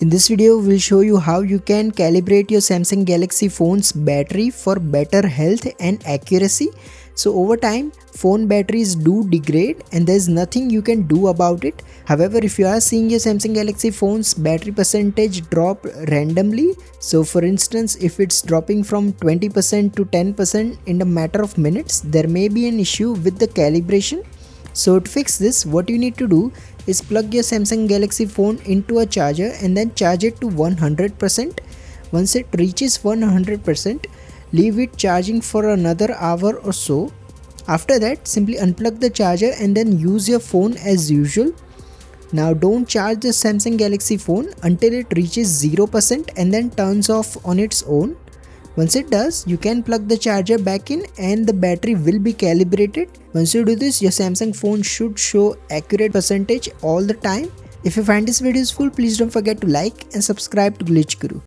In this video, we'll show you how you can calibrate your Samsung Galaxy phone's battery for better health and accuracy. So over time, phone batteries do degrade and there's nothing you can do about it. However, if you are seeing your Samsung Galaxy phone's battery percentage drop randomly, so for instance, if it's dropping from 20% to 10% in a matter of minutes, there may be an issue with the calibration. So to fix this, what you need to do is plug your Samsung Galaxy phone into a charger and then charge it to 100%. Once it reaches 100%, leave it charging for another hour or so. After that, simply unplug the charger and then use your phone as usual. Now don't charge the Samsung Galaxy phone until it reaches 0% and then turns off on its own. Once it does, you can plug the charger back in and the battery will be calibrated. Once you do this, your Samsung phone should show accurate percentage all the time. If you find this video useful, please don't forget to like and subscribe to Glitch Guru.